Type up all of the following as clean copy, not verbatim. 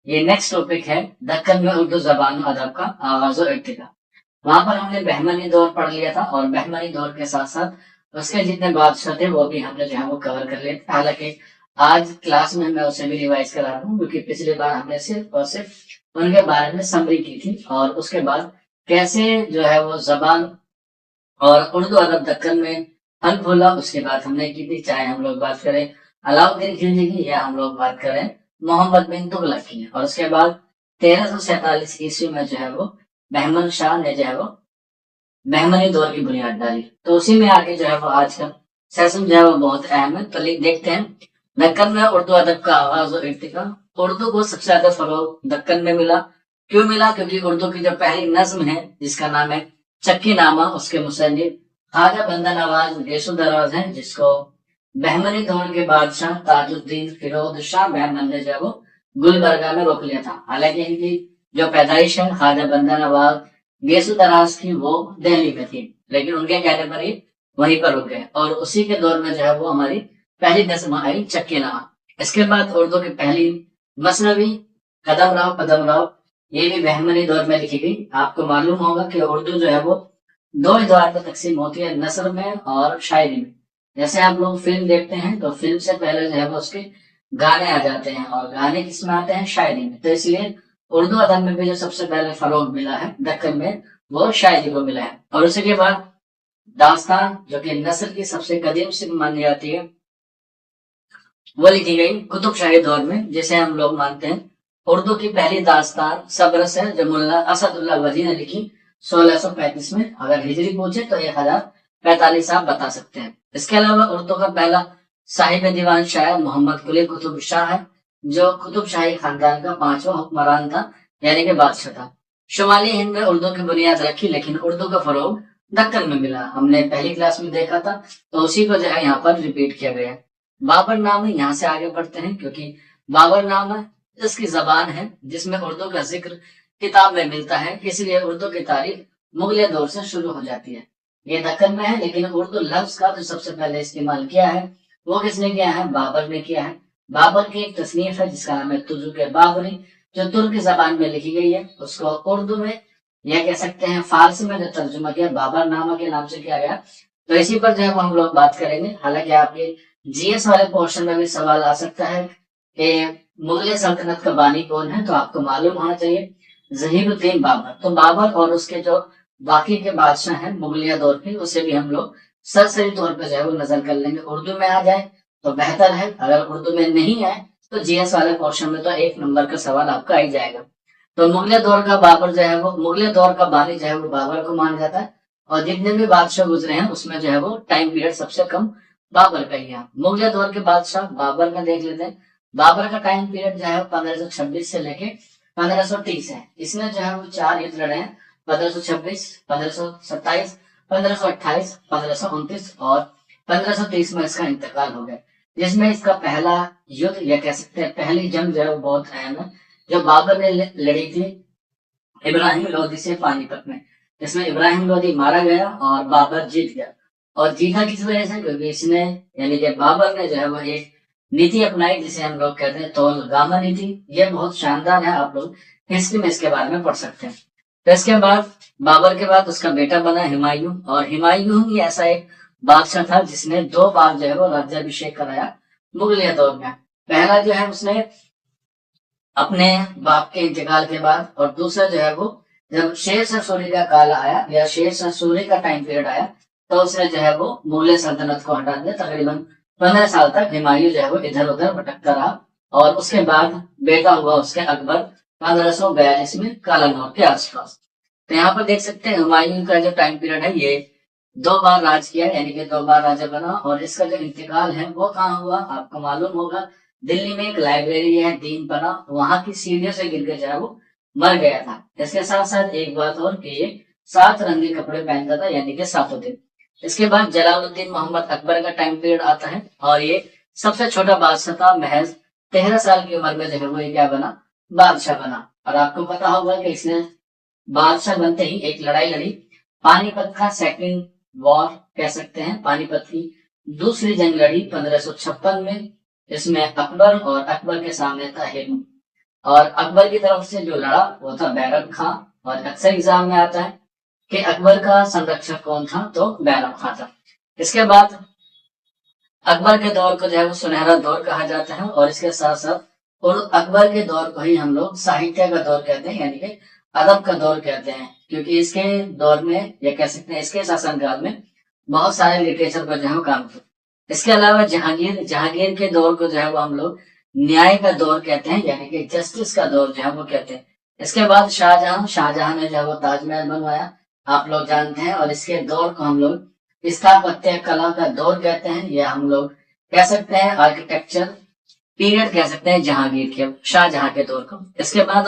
ये next topic है दक्कन में उर्दू जबान और अदब का आगाज और इब्तिदा। वहां पर हमने बहमनी दौर पढ़ लिया था और बहमनी दौर के साथ साथ उसके जितने बादशाह थे वो भी हमने जो है वो कवर कर लिए थे। हालांकि आज क्लास में मैं उसे भी रिवाइज करा रहा हूँ क्योंकि पिछली बार हमने सिर्फ और सिर्फ उनके बारे में समरी की थी और उसके बाद कैसे जो है वो जबान और उर्दू अदब दक्कन में फल फूला उसकी बात हमने की थी। चाहे हम लोग बात करें अलाउद्दीन खिलजी की या हम लोग बात करें मोहम्मद बिन तुगलक की, और उसके बाद 1347 ईस्वी में जो है वो बहमन शाह ने जो है वो बहमनी दौर की बुनियाद डाली। तो उसी में आगे जो है वो आज का सेशन जो है वो बहुत अहम है। तो देखते हैं दक्कन में उर्दू अदब का आगाज और इर्तिका। उर्दू को सबसे ज्यादा फरोग दक्कन में मिला। क्यों मिला? क्योंकि उर्दू की जो पहली नज्म है जिसका नाम है चक्की नामा, उसके मुसन्निफ ख्वाजा बंदा नवाज गेसो दराज है, जिसको बहमनी दौर के बादशाह ताजुद्दीन फिरोज शाह बहमन ने जो है वो गुलबर्गा में रोक लिया था। हालांकि इनकी जो पैदाइश है ख्वाजा बंदा नवाज गेसु दराज की वो दिल्ली में थी, लेकिन उनके कहने पर ही वहीं पर रुक गए और उसी के दौर में जो है वो हमारी पहली नस्म आई चक्की नामा। इसके बाद उर्दू की पहली मसनवी कदम राव कदम राव, ये भी बहमनी दौर में लिखी गई। आपको मालूम होगा कि उर्दू जो है वो दो द्वार में तकसीम होती है, नसर में और शायरी में। जैसे आप लोग फिल्म देखते हैं तो फिल्म से पहले जो है वो उसके गाने आ जाते हैं और गाने किस में आते हैं? शायरी में। तो इसलिए उर्दू अदब में भी जो सबसे पहले फरोग मिला है दक्कन में वो शायरी को मिला है। और उसी के बाद दास्तान, जो कि नस्र की सबसे कदीम से मानी जाती है, वो लिखी गई कुतुब शाही दौर में, जिसे हम लोग मानते हैं उर्दू की पहली दास्तान सबरस है, जो मुल्ला असदुल्ला वली ने लिखी 1635 में। अगर हिजरी पूछे तो 1045 आप बता सकते हैं। इसके अलावा उर्दू का पहला साहिब दीवान शायर मोहम्मद कुली कुतुब शाह है, जो कुतुब शाही खानदान का पांचवा हुक्मरान था, यानी कि बादशाह था। शुमाली हिंद में उर्दू की बुनियाद रखी, लेकिन उर्दू का फरोग दक्कन में मिला। हमने पहली क्लास में देखा था, तो उसी को जो है यहाँ पर रिपीट किया गया। बाबर नामा, यहाँ से आगे बढ़ते हैं क्योंकि बाबर नामा इसकी जबान है जिसमें उर्दू का जिक्र किताब में मिलता है, इसलिए उर्दू की तारीख मुगलिया दौर से शुरू हो जाती है। ये दक्कन में है, लेकिन उर्दू लफ्ज का जो सबसे पहले इस्तेमाल किया है वो किसने किया है? बाबर ने किया है। बाबर की एक तसनीफ है जिसका नाम है तुजुक बाबरी, जो तुर्क जबान में लिखी गई है। उसको उर्दू में यह कह सकते हैं फारसी में जो तर्जुमा किया बाबर नामा के नाम से किया गया। तो इसी पर जो है वो हम लोग बात करेंगे। हालांकि आपके जीएस वाले पोर्शन में भी सवाल आ सकता है कि मुगल सल्तनत का बानी कौन है, तो आपको मालूम होना चाहिए जहीरुद्दीन बाबर। तो बाबर और उसके जो बाकी के बादशाह हैं मुगलिया दौर के, उसे भी हम लोग सरसरी तौर पर जो है वो नजर कर लेंगे। उर्दू में आ जाए तो बेहतर है, अगर उर्दू में नहीं आए तो जीएस वाले पोर्शन में तो 1 नंबर का सवाल आपका आ ही जाएगा। तो मुगलिया दौर का बाबर जो है वो मुगलिया दौर का बानी जो है वो बाबर को माना जाता है, और जितने भी बादशाह गुजरे हैं उसमें जो है वो टाइम पीरियड सबसे कम बाबर का ही है। मुगलिया दौर के बादशाह बाबर का देख लेते हैं। बाबर का टाइम पीरियड जो है 1526 से लेके 1530 है। इसने जो है वो 4 युद्ध लड़े हैं, 1526, 1527, 1528, 1529 और 1530 में इसका इंतकाल हो गया। जिसमें इसका पहला युद्ध या कह सकते हैं पहली जंग जो है वो बहुत अहम है, जो बाबर ने लड़ी थी इब्राहिम लोदी से पानीपत में, जिसमें इब्राहिम लोदी मारा गया और बाबर जीत गया। और जीता किस वजह से? क्योंकि इसने यानी कि बाबर ने जो है वो एक नीति अपनाई जिसे हम लोग कहते हैं तौलगामा नीति। ये बहुत शानदार है, आप लोग हिस्ट्री में इसके बारे में पढ़ सकते हैं। तो इसके बाद बाबर के बाद उसका बेटा बना हुमायूं, और हुमायूं ही ऐसा एक बादशाह था जिसने 2 बार जो है वो राज्याभिषेक कराया मुगलिया दौर में। पहला जो है उसने अपने बाप के इंतकाल के बाद, और दूसरा जो है वो जब शेर शाह सूरी का काल आया या शेर शाह सूरी का टाइम पीरियड आया, तो उसने जो है वो मुगल सल्तनत को हटा दिया। तकरीबन 15 साल तक हुमायूं जो है वो इधर उधर भटकता रहा, और उसके बाद बेटा हुआ उसके अकबर 1542 में कालानौर के आसपास। तो यहाँ पर देख सकते हैं हुमायूं का जो टाइम पीरियड है ये 2 बार राज किया, यानी कि 2 बार राजा बना। और इसका जो इंतकाल है वो कहाँ हुआ? आपको मालूम होगा दिल्ली में एक लाइब्रेरी है दीन पना, वहां की सीढ़ियों से गिर के जो है वो मर गया था। इसके साथ साथ एक बात और कि ये 7 रंगी कपड़े पहनता था, यानी कि 7 दिन। इसके बाद जलालुद्दीन मोहम्मद अकबर का टाइम पीरियड आता है, और ये सबसे छोटा बादशाह था। महज 13 साल की उम्र में जो है वो ये क्या बना? बादशाह बना। और आपको पता होगा कि इसने बादशाह बनते ही एक लड़ाई लड़ी, पानीपत का सेकंड वॉर कह सकते हैं, पानीपत की दूसरी जंग लड़ी 1556 में। इसमें अकबर और अकबर के सामने था हिरम। और अकबर की तरफ से जो लड़ा वो था बैरम खां। और अक्सर एग्जाम में आता है कि अकबर का संरक्षक कौन था, तो बैरम खां था। इसके बाद अकबर के दौर को जो है वो सुनहरा दौर कहा जाता है, और इसके साथ साथ और अकबर के दौर को ही हम लोग साहित्य का दौर कहते हैं, यानी कि अदब का दौर कहते हैं, क्योंकि इसके दौर में या कह सकते हैं इसके शासनकाल में बहुत सारे लिटरेचर पर जो है काम किया। इसके अलावा जहांगीर के दौर को जो है वो हम लोग न्याय का दौर कहते हैं, यानी कि जस्टिस का दौर जो है वो कहते हैं। इसके बाद शाहजहां ने जो है वो ताजमहल बनवाया, आप लोग जानते हैं, और इसके दौर को हम लोग स्थापत्य कला का दौर कहते हैं, या हम लोग कह सकते हैं आर्किटेक्चर पीरियड कह सकते हैं जहांगीर के, शाहजहां के दौर को। इसके बाद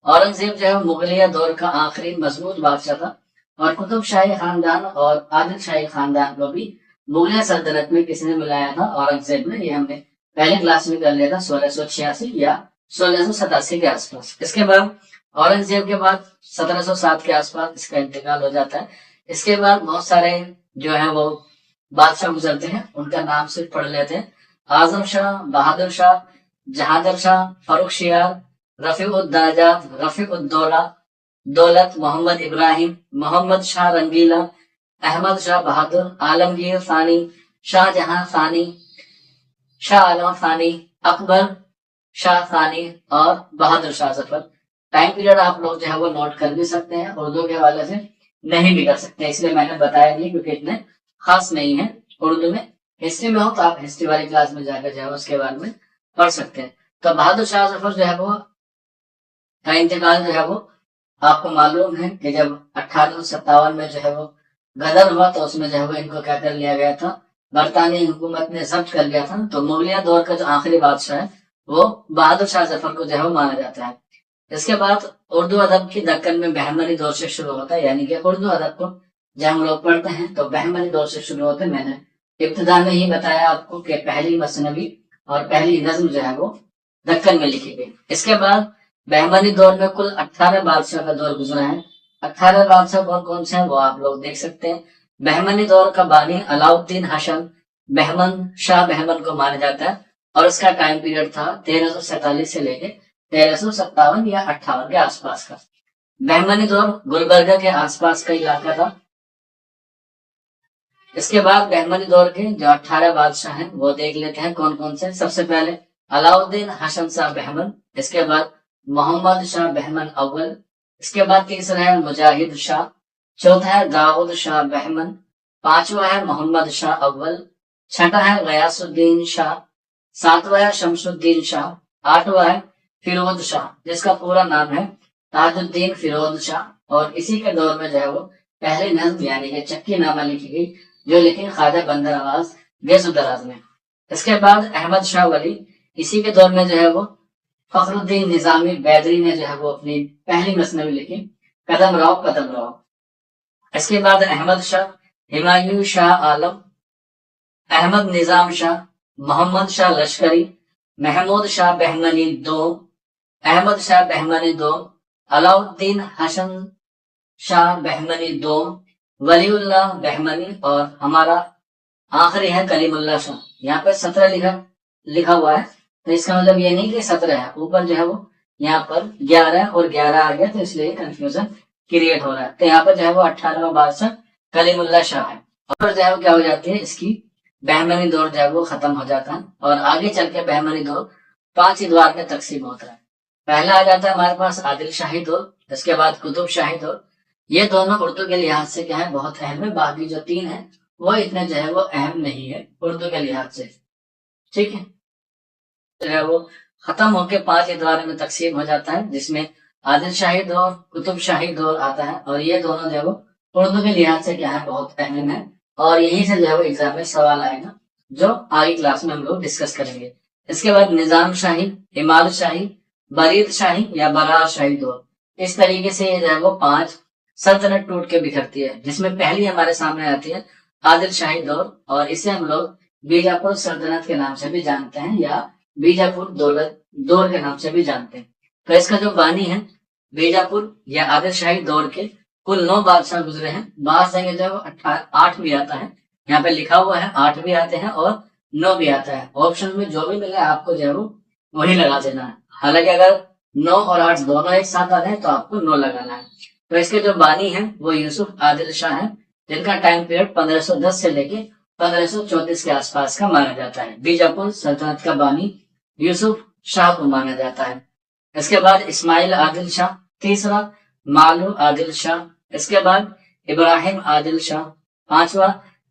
औरंगजेब जो है मुगलिया दौर का आखिरी मजबूत बादशाह था, और कुतुब शाही खानदान और आदिल शाही खानदान को भी मुगलिया सल्तनत में किसने मिलाया था, औरंगजेब ने। ये हमने पहले क्लास में कर लिया था 1686 या 1687 के आसपास। इसके बाद औरंगजेब के बाद 1707 के आसपास इसका इंतकाल हो जाता है। इसके बाद बहुत सारे जो है वो बादशाह गुजरते हैं, उनका नाम सिर्फ पढ़ लेते हैं। आजम शाह, बहादुर शाह, जहांगीर शाह, फर्रुखशियार, रफीउद्दरजात, रफीउद्दौला, दौलत, मोहम्मद इब्राहिम, मोहम्मद शाह रंगीला, अहमद शाह बहादुर, आलमगीर सानी, शाहजहां सानी, शाह आलम सानी, अकबर शाह सानी और बहादुर शाह जफर। टाइम पीरियड आप लोग जो है वो नोट कर भी सकते हैं, उर्दू के हवाले से नहीं भी कर सकते, इसलिए मैंने बताया नहीं, क्योंकि इतने खास नहीं है। उर्दू में हिस्ट्री में हो तो आप हिस्ट्री वाली क्लास में जाकर जो है उसके बारे में पढ़ सकते हैं। तो बहादुर शाह जफर जो है वो का इंतकाल जो है वो आपको मालूम है कि जब 1857 में जो है वो गदर हुआ, तो उसमें जो है वो इनको क्या कर लिया गया था, बरतानी हुकूमत ने जब्त कर लिया था। तो मुगलिया दौर का जो आखिरी बादशाह है वो बहादुर शाह जफर को जो है वो माना जाता है। इसके बाद उर्दू अदब की दक्कन में बहमनी दौर से शुरू होता है, यानी कि उर्दू अदब को जब हम लोग पढ़ते हैं तो बहमनी दौर से शुरू होते हैं। मैंने इब्तिदा में ही बताया आपको कि पहली मसनवी और पहली नज्म जो है वो दक्कन में लिखी गई। इसके बाद बहमनी दौर में कुल 18 बादशाह का दौर गुजरा है। 18 बादशाह कौन कौन से हैं वो आप लोग देख सकते हैं। बहमनी दौर का बानी अलाउद्दीन हसन बहमन शाह बहमन को माना जाता है, और उसका टाइम पीरियड था 1347 से लेके 1357 या 58 के आसपास का। बहमनी दौर गुलबर्गा के आसपास का इलाका था। इसके बाद बहमनी दौर के जो 18 बादशाह हैं वो देख लेते हैं कौन कौन से। सबसे पहले अलाउद्दीन हसन शाह बहमन, इसके बाद मोहम्मद शाह बहमन अव्वल, इसके बाद तीसरा है मुजाहिद शाह, चौथा है दाऊद शाह बहमन, पांचवा है मोहम्मद शाह अव्वल, छठा है गयासुद्दीन शाह, सातवां है शमसुद्दीन शाह, आठवां है फिरोज शाह, जिसका पूरा नाम है ताजुद्दीन फिरोज शाह। और इसी के दौर में जो है वो पहले नज्म यानी कि चक्की नामा लिखी गई, जो लिखी ख्वाजा बंदर नवाज गैसुद्दराज ने। इसके बाद अहमद शाह वली, इसी के दौर में जो है वो फखरुद्दीन निजामी बैदरी ने जो है वो अपनी पहली मसनवी लिखी कदम राव। इसके बाद अहमद शाह, हिमायूं शाह आलम, अहमद निजाम शाह, मोहम्मद शाह लश्करी, महमूद शाह बहमनी दोम, अहमद शाह बहमनी दोम, अलाउद्दीन हसन शाह बहमनी दोम, वलीउल्लाह बहमनी, और हमारा आखिरी है कलीमुल्लाह शाह। यहाँ पे 17 लिखा हुआ है, तो इसका मतलब ये नहीं कि 17 है, ऊपर जो है वो यहाँ पर 11 और 11 आ गया, तो इसलिए कंफ्यूजन क्रिएट हो रहा है। तो यहाँ पर जो है वो 18वां बादशाह कलीमुल्लाह शाह है, और जो है वो क्या हो जाती है, इसकी बहमनी दौर जो है वो खत्म हो जाता है। और आगे चल के बहमनी दौर 5 अदवार में तकसीम होता है। पहला आ जाता है हमारे पास आदिल शाही दौर, इसके बाद कुतुब शाही दौर। ये दोनों उर्दू के लिहाज से क्या है, बहुत अहम है। बाकी जो 3 है वो इतने जो है वो अहम नहीं है उर्दू के लिहाज से, ठीक है। जो है वो खत्म होके 5 अदवार में तकसीम हो जाता है, जिसमें आदिल शाही दौर, कुतुब शाही दौर आता है, और ये दोनों जो है वो उर्दू के लिहाज से क्या है, बहुत अहम है। और यहीं से जो है वो एग्जाम में सवाल आएगा, जो आगे क्लास में हम लोग डिस्कस करेंगे। इसके बाद निजाम शाही, इमाद शाही, बरीद शाही या बरार शाही दौर। इस तरीके से ये जो है वो 5 सल्तनत टूट के बिखरती है, जिसमें पहली हमारे सामने आती है आदिल शाही दौर, और इसे हम लोग बीजापुर सल्तनत के नाम से भी जानते हैं, या बीजापुर दौर के नाम से भी जानते हैं। तो इसका जो बानी है बीजापुर या आदिल शाही दौर के कुल 9 बादशाह गुजरे हैं। बादशाह संख्या जो है वो 8 भी आता है, यहाँ पे लिखा हुआ है 8 भी आते हैं और 9 भी आता है। ऑप्शन में जो भी मिले आपको जो है वो वही लगा देना है। हालांकि अगर 9 और 8 दोनों एक साथ आ रहे हैं तो आपको 9 लगाना है। तो इसके जो बानी है वो यूसुफ आदिल शाह है, जिनका टाइम पीरियड 1510 से लेके 1534 के आसपास का माना जाता है। बीजापुर सल्तनत का बानी यूसुफ शाह को माना जाता है। इसके बाद इस्माइल आदिल शाह तीसरा, मालू आदिल शाह, इसके बाद इब्राहिम आदिल शाह पांचवा,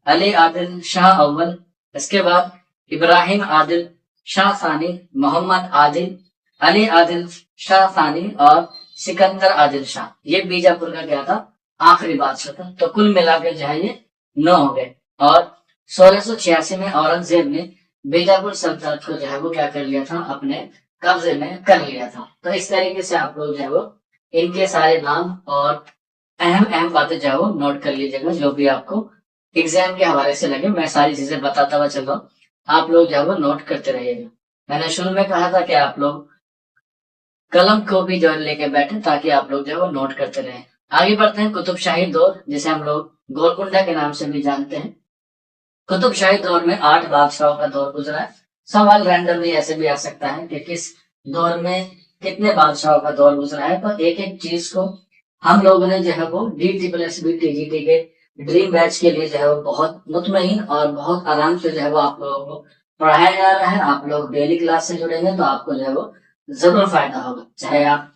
अली आदिल शाह अव्वल, इसके बाद इब्राहिम आदिल शाह सानी, मोहम्मद आदिल, अली आदिल शाह सानी और सिकंदर आदिल शाह। ये बीजापुर का क्या था, आखिरी बादशाह था। तो कुल मिलाकर जो है ये 9 हो गए। और 1686 में औरंगजेब ने बीजापुर सल्तनत को जो है वो क्या कर लिया था, अपने कब्जे में कर लिया था। तो इस तरीके से आप लोग जो है वो इनके सारे नाम और अहम अहम बातें जो है वो नोट कर लीजिएगा, जो भी आपको एग्जाम के हवाले से लगे। मैं सारी चीजें बताता हुआ चल रहा हूँ, आप लोग जो है वो नोट करते रहिएगा। मैंने शुरू में कहा था कि आप लोग कलम को भी जो लेके बैठे ताकि आप लोग जो है वो नोट करते रहे। आगे बढ़ते हैं कुतुब शाही दौर, जिसे हम लोग गोलकुंडा के नाम से भी जानते हैं। कुतुब शाही दौर में 8 बादशाहों का दौर गुजरा है। सवाल रैंडमली ऐसे भी आ सकता है कि किस दौर में कितने बादशाहों का दौर गुजरा है। तो एक एक चीज को हम लोगों ने जो है वो DTPSB TGT के ड्रीम बैच के लिए जो है वो बहुत मुतमईन और बहुत आराम से जो है वो आप लोगों को पढ़ाया जा रहा है। आप लोग डेली क्लास से जुड़ेंगे तो आपको जो है वो जरूर फायदा होगा। चाहे आप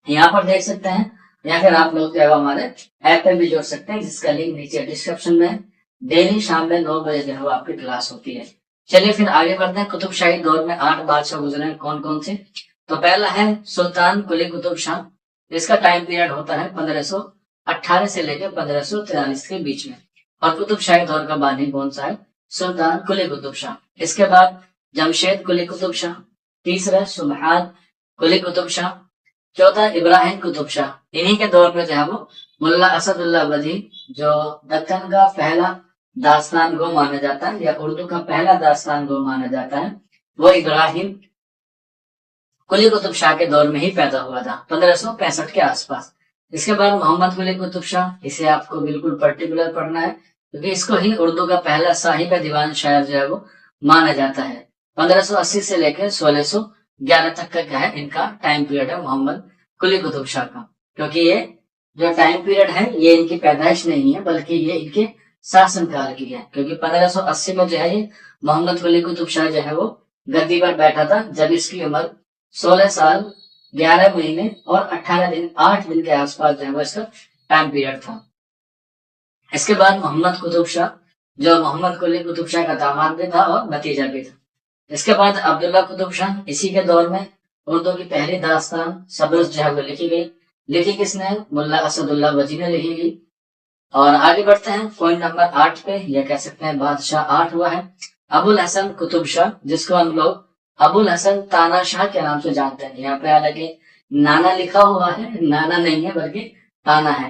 यहाँ पर देख सकते हैं या फिर आप लोग जो है हमारे ऐप पे भी जुड़ सकते हैं, जिसका लिंक नीचे डिस्क्रिप्शन में। डेली शाम में 9 बजे जो है वो आपकी क्लास होती है। चलिए फिर आगे बढ़ते हैं। कुतुब शाही दौर में 8 बादशाह गुजरे हैं, कौन कौन से। तो पहला है सुल्तान कुली कुतुब शाह, जिसका टाइम पीरियड होता है 1518 से लेकर 1543 के बीच में। और कुतुब शाही दौर का बानी कौन सा है, सुल्तान कुली कुतुब शाह। इसके बाद जमशेद कुली कुतुब शाह, तीसरा सुबहान कुली कुतुब शाह, चौथा इब्राहिम कुतुब शाह। इन्हीं के दौर में जो है वो मुल्ला असदुल्ला वली, जो दक्कन का पहला दास्तान गो माना जाता है या उर्दू का पहला दास्तान गो माना जाता है, वो इब्राहिम कुली कुतुब शाह के दौर में ही पैदा हुआ था 1565 के आसपास। इसके बाद मोहम्मद कुली कुतुब शाह, इसे आपको बिल्कुल पर्टिकुलर पढ़ना है क्योंकि इसको ही उर्दू का पहला साहिब दीवान शायर जो है वो माना जाता है। 1580 से लेकर 1611 तक का क्या है इनका टाइम पीरियड है मोहम्मद कुली कुतुब शाह का। क्योंकि ये जो टाइम पीरियड है ये इनकी पैदाइश नहीं है बल्कि ये इनके शासनकाल की है। क्योंकि 1580 में जो है ये मोहम्मद कुली कुतुब शाह जो है वो गद्दी पर बैठा था, जब इसकी उम्र 16 साल 11 महीने और 18 दिन 8 दिन के आसपास जो है वो इसका टाइम पीरियड था। इसके बाद मोहम्मद कुतुब शाह, जो मोहम्मद कुली कुतुब शाह का दामाद भी था और भतीजा भी था। इसके बाद अब्दुल्ला कुतुब शाह, इसी के दौर में उर्दू की पहली दास्तान सब्रस जो है वो लिखी गई। लिखी किसने, मुल्ला असदुल्ला वजी ने लिखी गई। और आगे बढ़ते हैं पॉइंट नंबर 8 पे, या कह सकते हैं बादशाह 8 हुआ है अबुल हसन कुतुब शाह, जिसको हम लोग अबुल हसन ताना शाह के नाम से जानते हैं। यहाँ पे हालांकि नाना लिखा हुआ है, नाना नहीं है बल्कि ताना है।